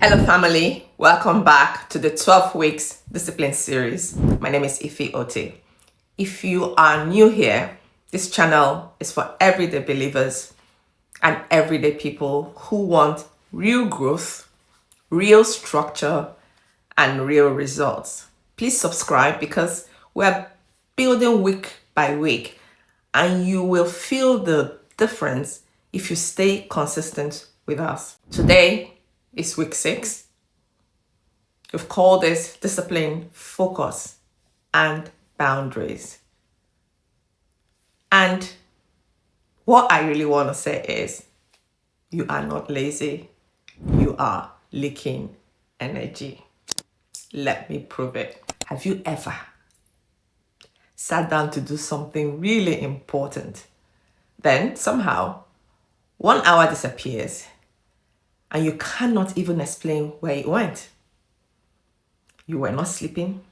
Hello, family. Welcome back to the 12 weeks discipline series. My name is Self-Audit. If you are new here, this channel is for everyday believers and everyday people who want real growth, real structure, and real results. Please subscribe because we're building week by week, and you will feel the difference if you stay consistent with us. Today is week 6. We've called this discipline, focus, and boundaries. And what I really want to say is, you are not lazy. You are leaking energy. Let me prove it. Have you ever sat down to do something really important? Then somehow 1 hour disappears and you cannot even explain where it went. You were not sleeping.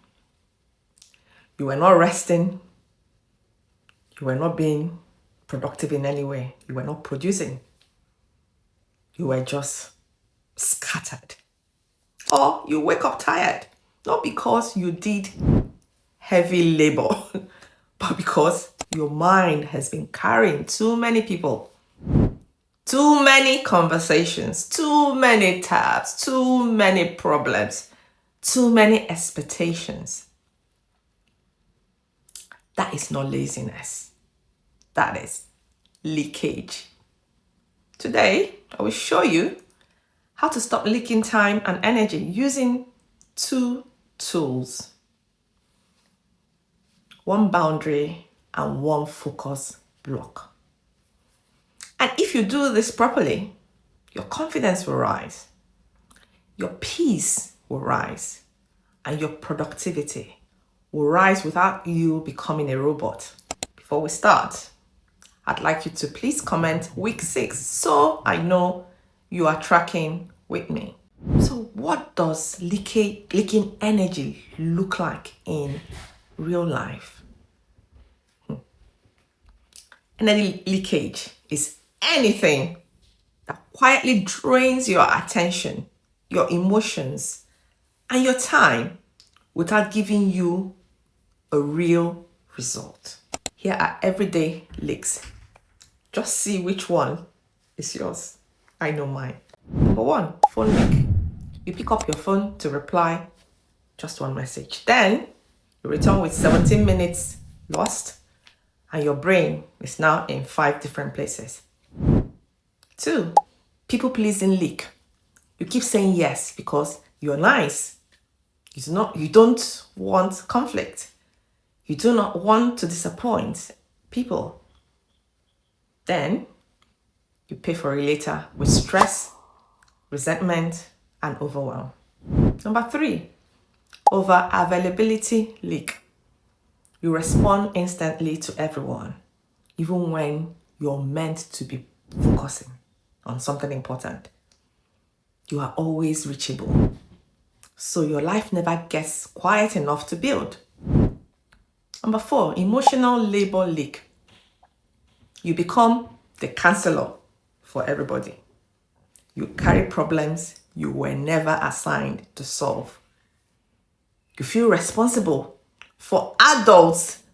You were not resting. You were not being productive in any way. You were not producing. You were just scattered. Or you wake up tired, not because you did heavy labor, but because your mind has been carrying too many people, too many conversations, too many tabs, too many problems, too many expectations. That is not laziness. That is leakage. Today, I will show you how to stop leaking time and energy using 2 tools. 1 boundary and 1 focus block. And if you do this properly, your confidence will rise, your peace will rise, and your productivity will rise without you becoming a robot. Before we start, I'd like you to please comment week 6 so I know you are tracking with me. So what does leaking energy look like in real life? Energy leakage is anything that quietly drains your attention, your emotions, and your time without giving you a real result. Here are everyday leaks. Just see which one is yours. I know mine. Number 1, phone leak. You pick up your phone to reply just 1 message. Then you return with 17 minutes lost, and your brain is now in 5 different places. 2, people pleasing leak. You keep saying yes because you're nice. You don't want conflict. You do not want to disappoint people. Then you pay for it later with stress, resentment, and overwhelm. Number 3, over availability leak. You respond instantly to everyone, even when you're meant to be focusing on something important. You are always reachable, so your life never gets quiet enough to build. Number 4, emotional labor leak. You become the counselor for everybody. You carry problems you were never assigned to solve. You feel responsible for adults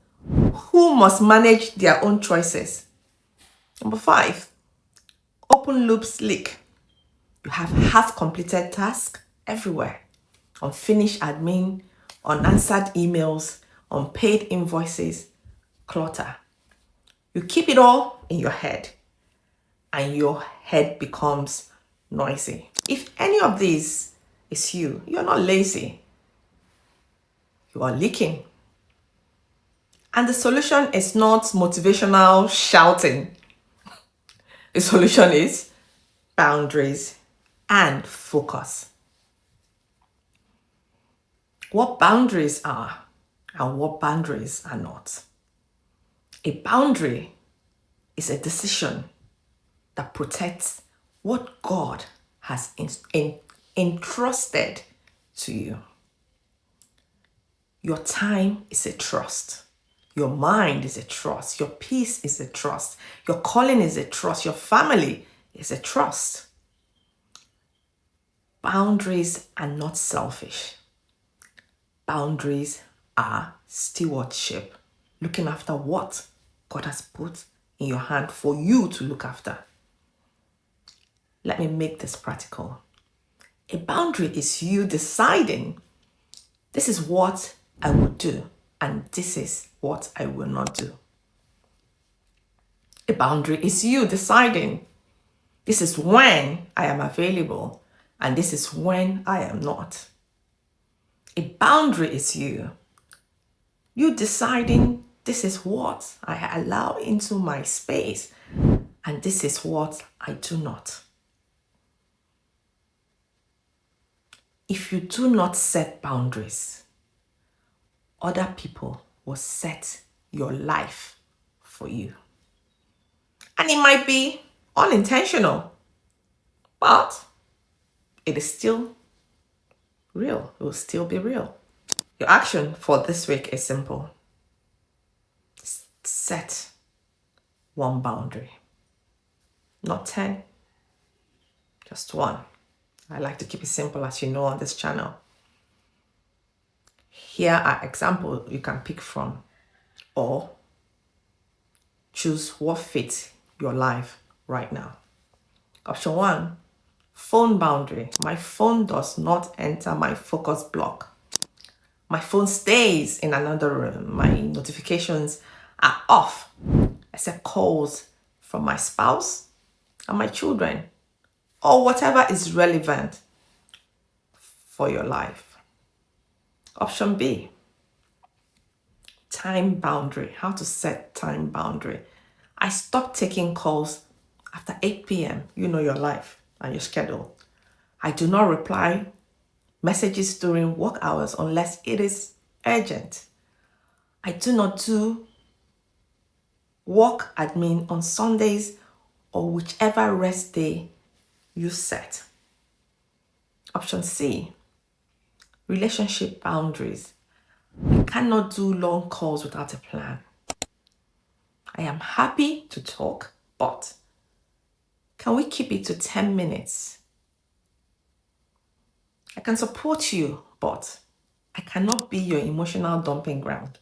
who must manage their own choices. Number 5, open loops leak. You have half-completed tasks everywhere. Unfinished admin, unanswered emails, unpaid invoices, clutter. You keep it all in your head, and your head becomes noisy. If any of these is you, you're not lazy. You are leaking. And the solution is not motivational shouting. The solution is boundaries and focus. What boundaries are and what boundaries are not. A boundary is a decision that protects what God has entrusted to you. Your time is a trust. Your mind is a trust. Your peace is a trust. Your calling is a trust. Your family is a trust. Boundaries are not selfish. Boundaries are stewardship, looking after what God has put in your hand for you to look after. Let me make this practical. A boundary is you deciding, this is what I will do and this is what I will not do. A boundary is you deciding, this is when I am available and this is when I am not. A boundary is you deciding, this is what I allow into my space and this is what I do not. If you do not set boundaries, other people will set your life for you. And it might be unintentional, but it is still real. It will still be real. Your action for this week is simple. Set one boundary. Not 10, just one. I like to keep it simple, as you know, on this channel. Here are examples you can pick from, or choose what fits your life right now. Option 1, phone boundary. My phone does not enter my focus block. My phone stays in another room. My notifications are off, except calls from my spouse and my children, or whatever is relevant for your life. Option B, time boundary. How to set time boundary. I stop taking calls after 8 p.m. You know your life and your schedule. I do not reply messages during work hours unless it is urgent. I do not do work admin on Sundays or whichever rest day you set. Option C, relationship boundaries. I cannot do long calls without a plan. I am happy to talk, but can we keep it to 10 minutes? I can support you, but I cannot be your emotional dumping ground.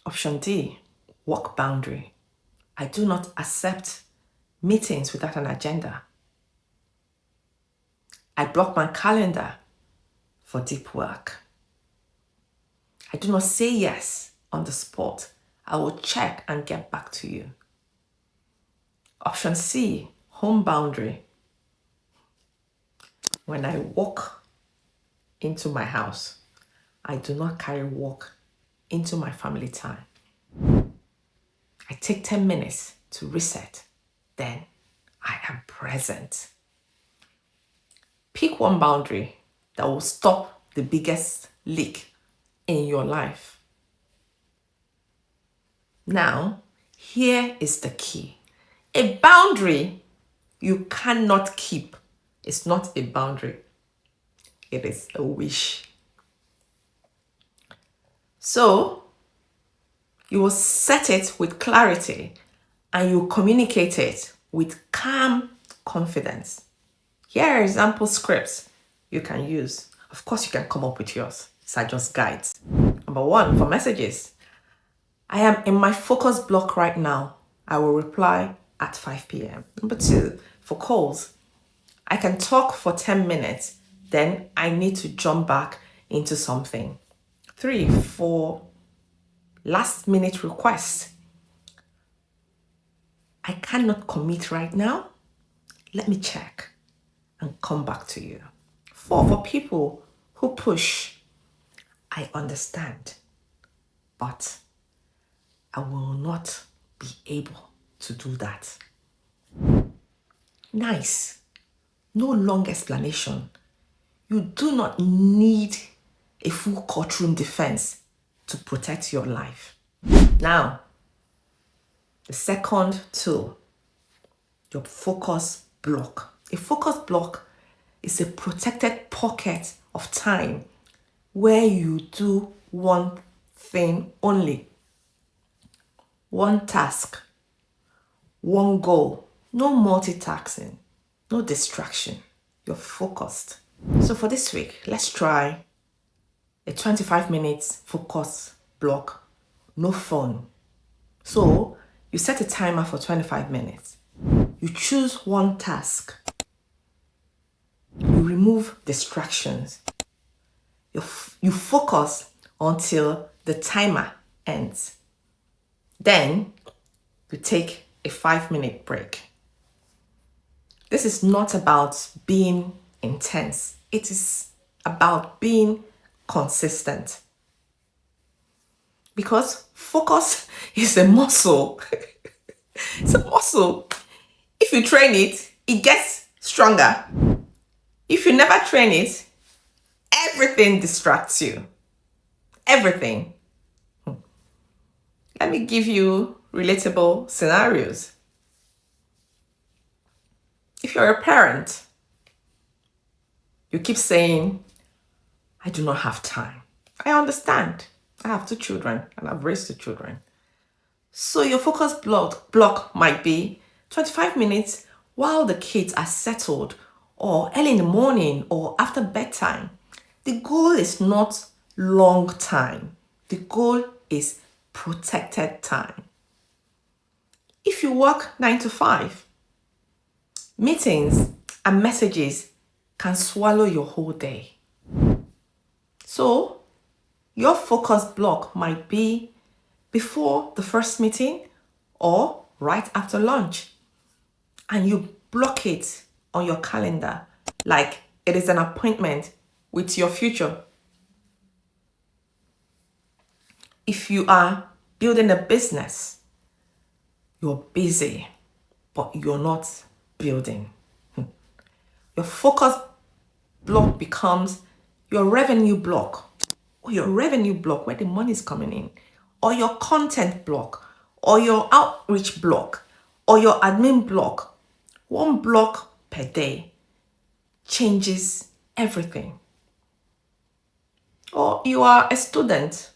Option D, work boundary. I do not accept meetings without an agenda. I block my calendar for deep work. I do not say yes on the spot. I will check and get back to you. Option C, home boundary. When I walk into my house, I do not carry work into my family time. I take 10 minutes to reset. Then I am present. Pick one boundary that will stop the biggest leak in your life. Now, here is the key. A boundary you cannot keep is not a boundary. It is a wish. So, you will set it with clarity and you communicate it with calm confidence. Here are example scripts you can use. Of course, you can come up with yours. These are just guides. Number 1, for messages. I am in my focus block right now. I will reply at 5 p.m. Number 2, for calls. I can talk for 10 minutes, then I need to jump back into something. 3, for last minute requests. I cannot commit right now. Let me check and come back to you. 4, for people who push. I understand, but I will not be able to do that. Nice. No long explanation. You do not need a full courtroom defense to protect your life. Now, the second tool, your focus block. A focus block is a protected pocket of time where you do one thing only. One task, one goal, no multitasking. no distraction. You're focused. So for this week, let's try a 25 minutes focus block, no phone. So you set a timer for 25 minutes. You choose one task. You remove distractions. You focus until the timer ends. Then you take a 5-minute break. This is not about being intense. It is about being consistent. Because focus is a muscle. It's a muscle. If you train it, it gets stronger. If you never train it, everything distracts you. Everything. Let me give you relatable scenarios. If you're a parent, you keep saying, I do not have time. I understand. I have 2 children and I've raised 2 children. So your focus block might be 25 minutes while the kids are settled, or early in the morning, or after bedtime. The goal is not long time. The goal is protected time. If you work 9 to 5, meetings and messages can swallow your whole day. So your focus block might be before the first meeting or right after lunch. And you block it on your calendar like it is an appointment with your future. If you are building a business, you're busy, but you're not building. Your focus block becomes your revenue block, or your revenue block where the money is coming in, or your content block, or your outreach block, or your admin block. One block per day changes everything. Or you are a student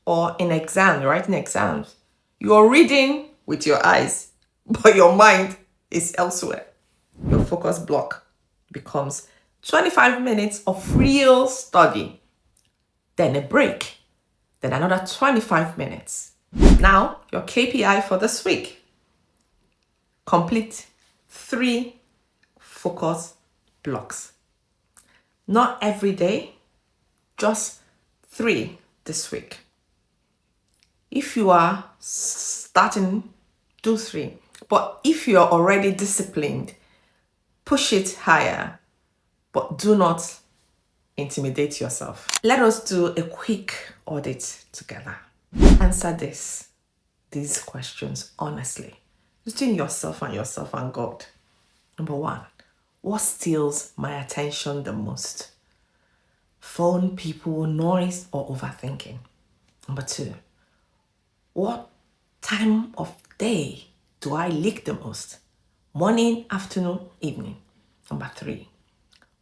or in exam, writing exams. You're reading with your eyes, but your mind is elsewhere. Your focus block becomes 25 minutes of real study, then a break, then another 25 minutes. Now, your KPI for this week. Complete 3 focus blocks. Not every day, just 3 this week. If you are starting, do 3. But if you're already disciplined, push it higher, but do not intimidate yourself. Let us do a quick audit together. Answer these questions honestly, between yourself and God. Number 1, what steals my attention the most? Phone, people, noise, or overthinking? Number 2, what time of day do I leak the most? Morning, afternoon, evening? Number 3,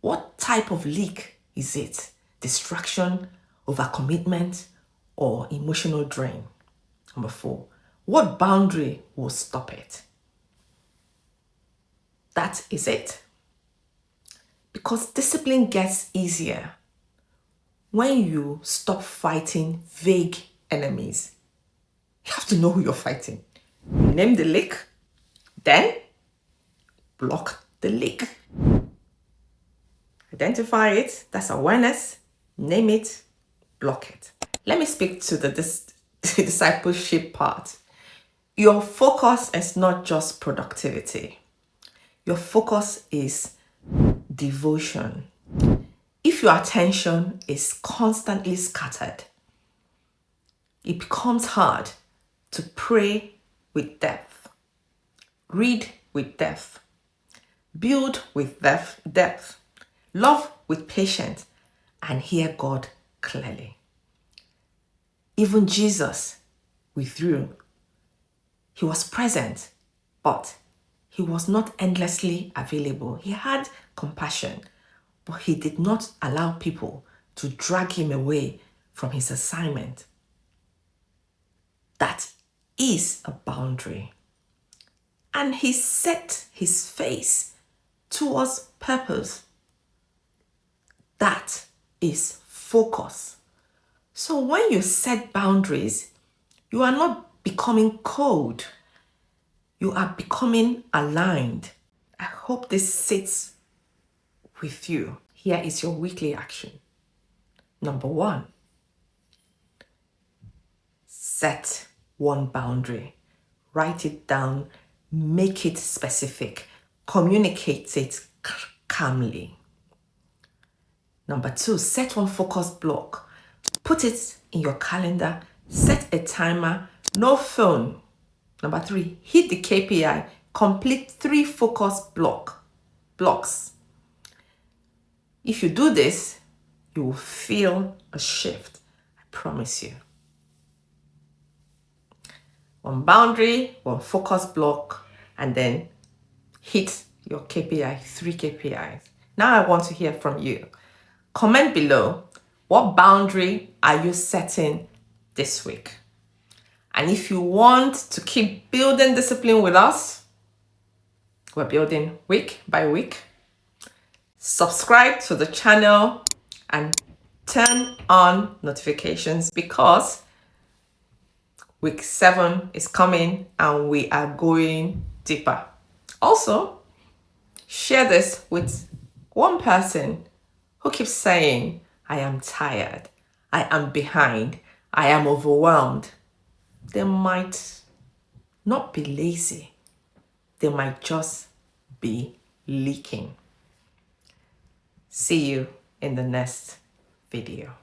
what type of leak is it? Distraction, overcommitment, or emotional drain? Number 4, what boundary will stop it? That is it. Because discipline gets easier when you stop fighting vague enemies. You have to know who you're fighting. Name the leak, then block the leak. Identify it, that's awareness. Name it, block it. Let me speak to the discipleship part. Your focus is not just productivity. Your focus is devotion. If your attention is constantly scattered, it becomes hard to pray with depth, read with depth, build with depth, love with patience, and hear God clearly. Even Jesus withdrew. He was present, but he was not endlessly available. He had compassion, but he did not allow people to drag him away from his assignment. That is a boundary. And he set his face towards purpose. That is focus. So when you set boundaries, you are not becoming cold. You are becoming aligned. I hope this sits with you. Here is your weekly action. Number 1, set one boundary. Write it down, make it specific, communicate it calmly. Number 2, set one focus block. Put it in your calendar, set a timer, no phone. Number 3, hit the KPI, complete 3 focus blocks. If you do this, you will feel a shift. I promise you. One boundary, one focus block, and then hit your KPI, 3 KPIs. Now I want to hear from you. Comment below, what boundary are you setting this week? And if you want to keep building discipline with us, we're building week by week. Subscribe to the channel and turn on notifications because week 7 is coming and we are going deeper. Also, share this with one person who keeps saying, I am tired, I am behind, I am overwhelmed. They might not be lazy, they might just be leaking. See you in the next video.